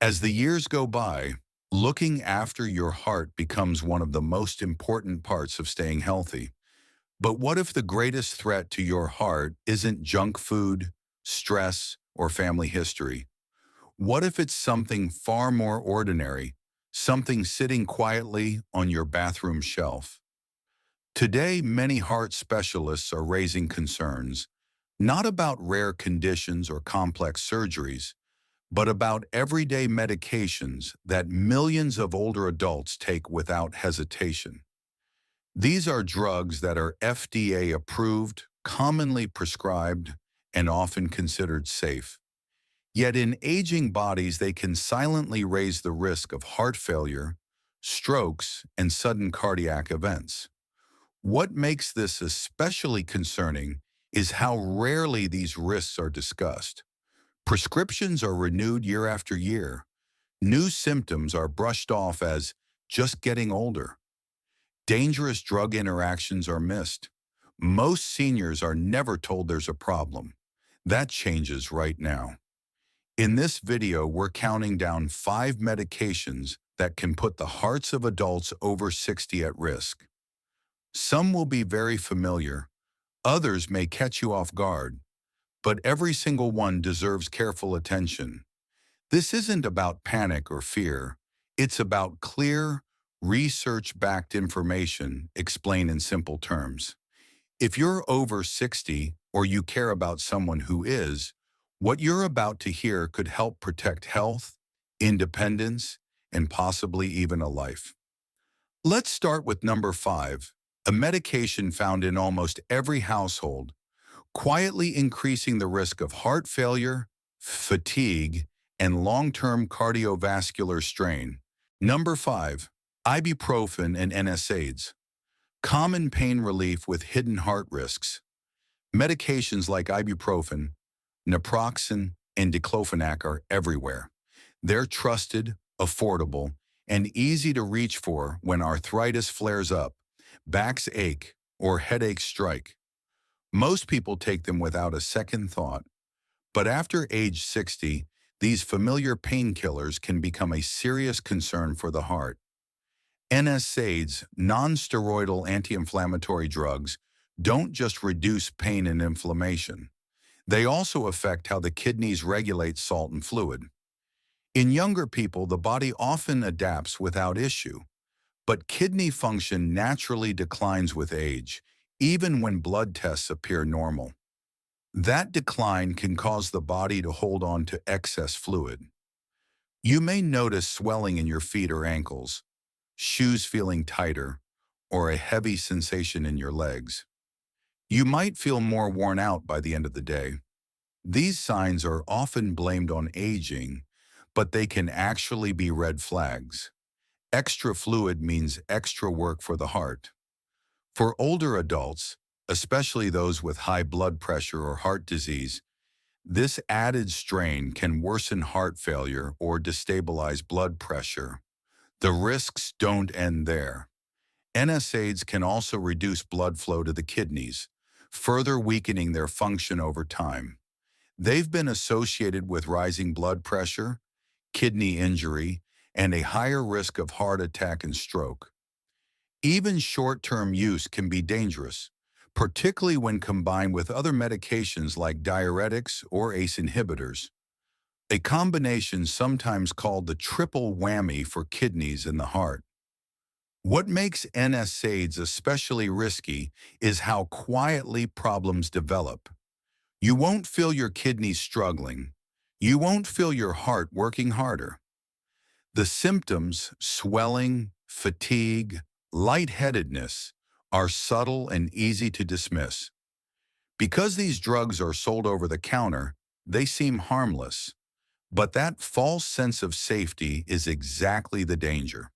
As the years go by, looking after your heart becomes one of the most important parts of staying healthy. But what if the greatest threat to your heart isn't junk food, stress, or family history? What if it's something far more ordinary, something sitting quietly on your bathroom shelf? Today, many heart specialists are raising concerns, not about rare conditions or complex surgeries, but about everyday medications that millions of older adults take without hesitation. These are drugs that are FDA approved, commonly prescribed, and often considered safe. Yet in aging bodies, they can silently raise the risk of heart failure, strokes, and sudden cardiac events. What makes this especially concerning is how rarely these risks are discussed. Prescriptions are renewed year after year. New symptoms are brushed off as just getting older. Dangerous drug interactions are missed. Most seniors are never told there's a problem. That changes right now. In this video, we're counting down 5 medications that can put the hearts of adults over 60 at risk. Some will be very familiar, others may catch you off guard, but every single one deserves careful attention. This isn't about panic or fear. It's about clear, research-backed information explained in simple terms. If you're over 60 or you care about someone who is, what you're about to hear could help protect health, independence, and possibly even a life. Let's start with number 5, a medication found in almost every household, quietly increasing the risk of heart failure, fatigue, and long-term cardiovascular strain. Number 5, ibuprofen and NSAIDs. Common pain relief with hidden heart risks. Medications like ibuprofen, naproxen, and diclofenac are everywhere. They're trusted, affordable, and easy to reach for when arthritis flares up, backs ache, or headaches strike. Most people take them without a second thought, but after age 60, these familiar painkillers can become a serious concern for the heart. NSAIDs, non-steroidal anti-inflammatory drugs, don't just reduce pain and inflammation. They also affect how the kidneys regulate salt and fluid. In younger people, the body often adapts without issue, but kidney function naturally declines with age, even when blood tests appear normal. That decline can cause the body to hold on to excess fluid. You may notice swelling in your feet or ankles, shoes feeling tighter, or a heavy sensation in your legs. You might feel more worn out by the end of the day. These signs are often blamed on aging, but they can actually be red flags. Extra fluid means extra work for the heart. For older adults, especially those with high blood pressure or heart disease, this added strain can worsen heart failure or destabilize blood pressure. The risks don't end there. NSAIDs can also reduce blood flow to the kidneys, further weakening their function over time. They've been associated with rising blood pressure, kidney injury, and a higher risk of heart attack and stroke. Even short-term use can be dangerous, particularly when combined with other medications like diuretics or ACE inhibitors, a combination sometimes called the triple whammy for kidneys and the heart. What makes NSAIDs especially risky is how quietly problems develop. You won't feel your kidneys struggling. You won't feel your heart working harder. The symptoms, swelling, fatigue, lightheadedness, are subtle and easy to dismiss. Because these drugs are sold over the counter, they seem harmless. But that false sense of safety is exactly the danger.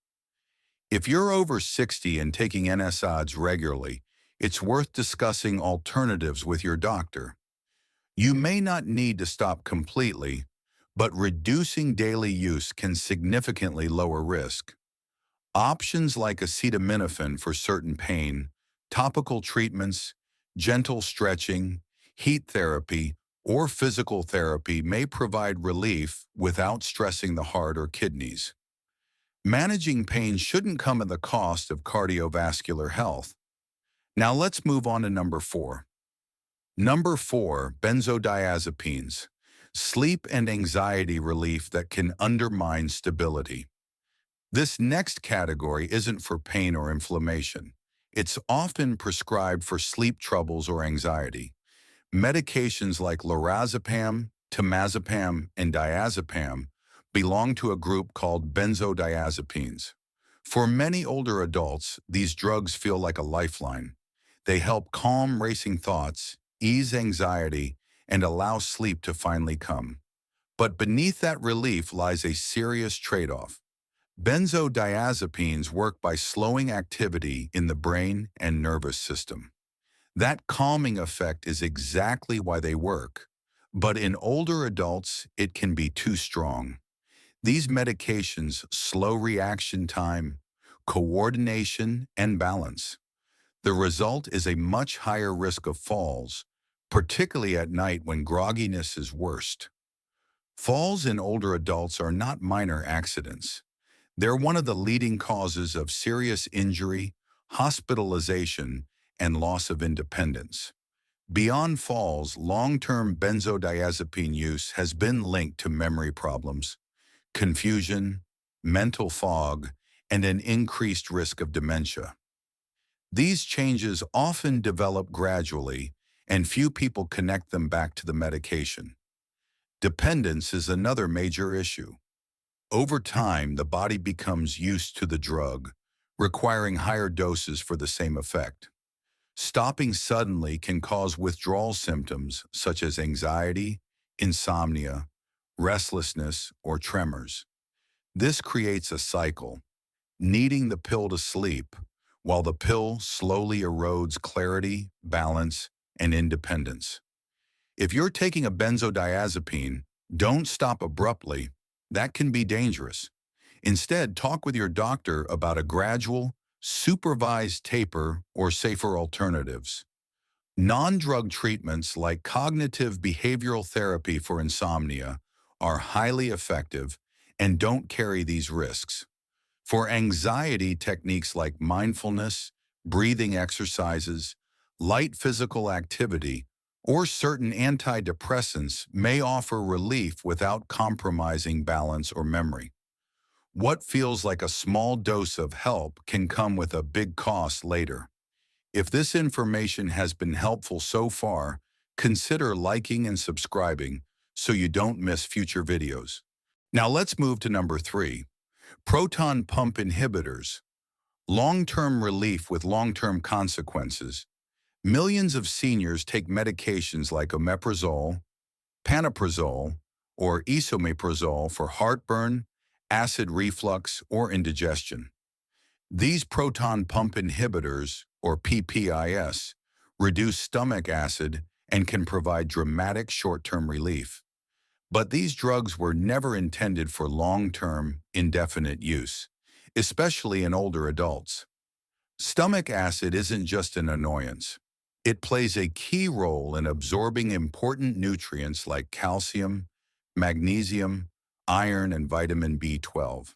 If you're over 60 and taking NSAIDs regularly, it's worth discussing alternatives with your doctor. You may not need to stop completely, but reducing daily use can significantly lower risk. Options like acetaminophen for certain pain, topical treatments, gentle stretching, heat therapy or physical therapy may provide relief without stressing the heart or kidneys. Managing pain shouldn't come at the cost of cardiovascular health. Now let's move on to number 4. Number 4, benzodiazepines. Sleep and anxiety relief that can undermine stability. This next category isn't for pain or inflammation. It's often prescribed for sleep troubles or anxiety. Medications like lorazepam, temazepam, and diazepam belong to a group called benzodiazepines. For many older adults, these drugs feel like a lifeline. They help calm racing thoughts, ease anxiety, and allow sleep to finally come. But beneath that relief lies a serious trade-off. Benzodiazepines work by slowing activity in the brain and nervous system. That calming effect is exactly why they work. But in older adults, it can be too strong. These medications slow reaction time, coordination, and balance. The result is a much higher risk of falls, particularly at night when grogginess is worst. Falls in older adults are not minor accidents. They're one of the leading causes of serious injury, hospitalization, and loss of independence. Beyond falls, long-term benzodiazepine use has been linked to memory problems, confusion, mental fog, and an increased risk of dementia. These changes often develop gradually, and few people connect them back to the medication. Dependence is another major issue. Over time, the body becomes used to the drug, requiring higher doses for the same effect. Stopping suddenly can cause withdrawal symptoms such as anxiety, insomnia, restlessness, or tremors. This creates a cycle, needing the pill to sleep, while the pill slowly erodes clarity, balance, and independence. If you're taking a benzodiazepine, don't stop abruptly. That can be dangerous. Instead, talk with your doctor about a gradual, supervised taper or safer alternatives. Non-drug treatments like cognitive behavioral therapy for insomnia are highly effective and don't carry these risks. For anxiety, techniques like mindfulness, breathing exercises, light physical activity, or certain antidepressants may offer relief without compromising balance or memory. What feels like a small dose of help can come with a big cost later. If this information has been helpful so far, consider liking and subscribing so you don't miss future videos. Now let's move to number 3, proton pump inhibitors. Long-term relief with long-term consequences. Millions of seniors take medications like omeprazole, pantoprazole, or esomeprazole for heartburn, acid reflux, or indigestion. These proton pump inhibitors, or PPIs, reduce stomach acid and can provide dramatic short-term relief. But these drugs were never intended for long-term, indefinite use, especially in older adults. Stomach acid isn't just an annoyance. It plays a key role in absorbing important nutrients like calcium, magnesium, iron, and vitamin B12.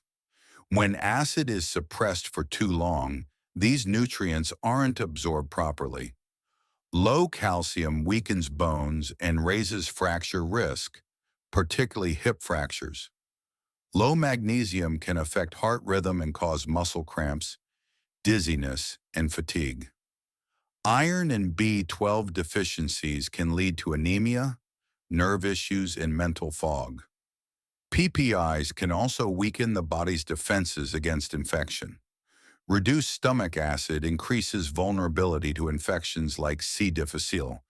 When acid is suppressed for too long, these nutrients aren't absorbed properly. Low calcium weakens bones and raises fracture risk, particularly hip fractures. Low magnesium can affect heart rhythm and cause muscle cramps, dizziness, and fatigue. Iron and B12 deficiencies can lead to anemia, nerve issues, and mental fog. PPIs can also weaken the body's defenses against infection. Reduced stomach acid increases vulnerability to infections like C. difficile,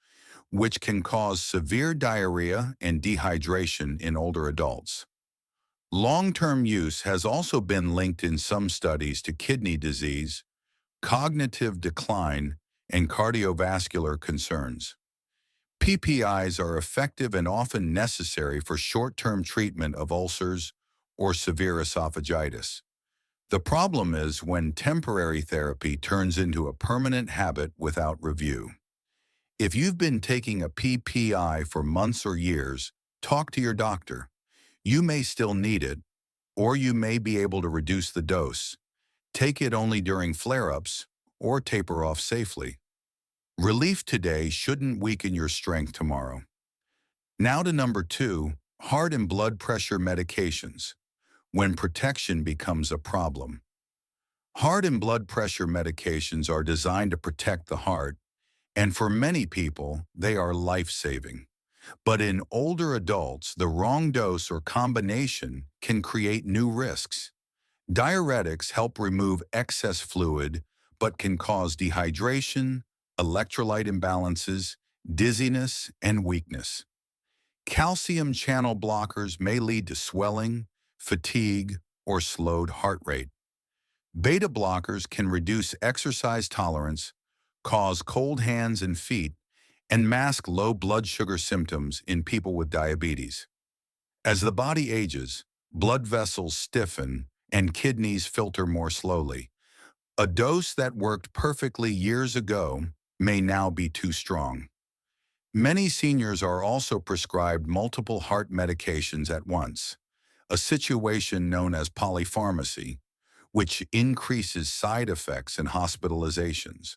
which can cause severe diarrhea and dehydration in older adults. Long-term use has also been linked in some studies to kidney disease, cognitive decline, and cardiovascular concerns. PPIs are effective and often necessary for short-term treatment of ulcers or severe esophagitis. The problem is when temporary therapy turns into a permanent habit without review. If you've been taking a PPI for months or years, talk to your doctor. You may still need it, or you may be able to reduce the dose. Take it only during flare-ups, or taper off safely. Relief today shouldn't weaken your strength tomorrow. Now to number 2, heart and blood pressure medications, when protection becomes a problem. Heart and blood pressure medications are designed to protect the heart, and for many people, they are life-saving. But in older adults, the wrong dose or combination can create new risks. Diuretics help remove excess fluid, but can cause dehydration, electrolyte imbalances, dizziness, and weakness. Calcium channel blockers may lead to swelling, fatigue, or slowed heart rate. Beta blockers can reduce exercise tolerance, cause cold hands and feet, and mask low blood sugar symptoms in people with diabetes. As the body ages, blood vessels stiffen and kidneys filter more slowly. A dose that worked perfectly years ago may now be too strong. Many seniors are also prescribed multiple heart medications at once, a situation known as polypharmacy, which increases side effects and hospitalizations.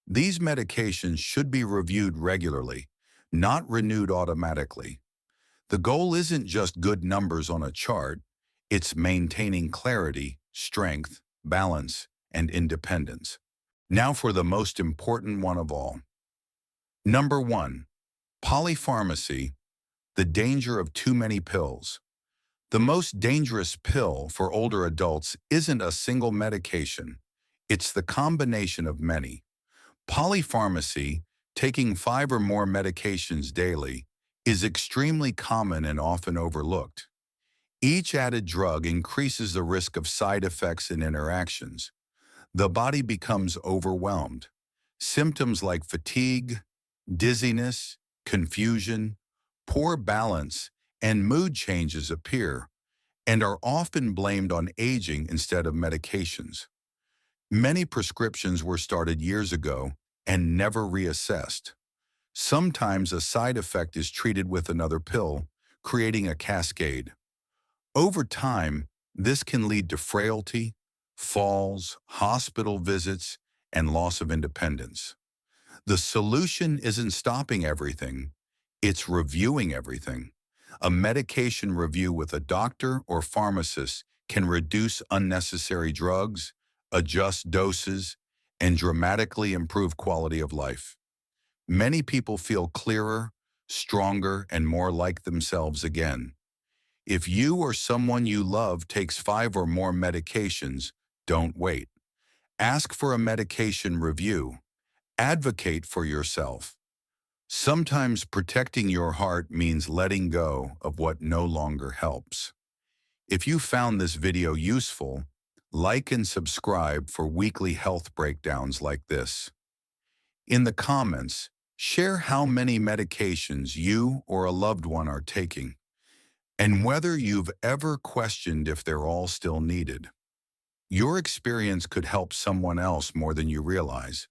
These medications should be reviewed regularly, not renewed automatically. The goal isn't just good numbers on a chart, it's maintaining clarity, strength, balance, and independence. Now for the most important one of all. Number 1. Polypharmacy, the danger of too many pills. The most dangerous pill for older adults isn't a single medication. It's the combination of many. Polypharmacy, taking 5 or more medications daily, is extremely common and often overlooked. Each added drug increases the risk of side effects and interactions. The body becomes overwhelmed. Symptoms like fatigue, dizziness, confusion, poor balance, and mood changes appear and are often blamed on aging instead of medications. Many prescriptions were started years ago and never reassessed. Sometimes a side effect is treated with another pill, creating a cascade. Over time, this can lead to frailty, falls, hospital visits, and loss of independence. The solution isn't stopping everything, it's reviewing everything. A medication review with a doctor or pharmacist can reduce unnecessary drugs, adjust doses, and dramatically improve quality of life. Many people feel clearer, stronger, and more like themselves again. If you or someone you love takes 5 or more medications, don't wait. Ask for a medication review. Advocate for yourself. Sometimes protecting your heart means letting go of what no longer helps. If you found this video useful, like and subscribe for weekly health breakdowns like this. In the comments, share how many medications you or a loved one are taking, and whether you've ever questioned if they're all still needed. Your experience could help someone else more than you realize.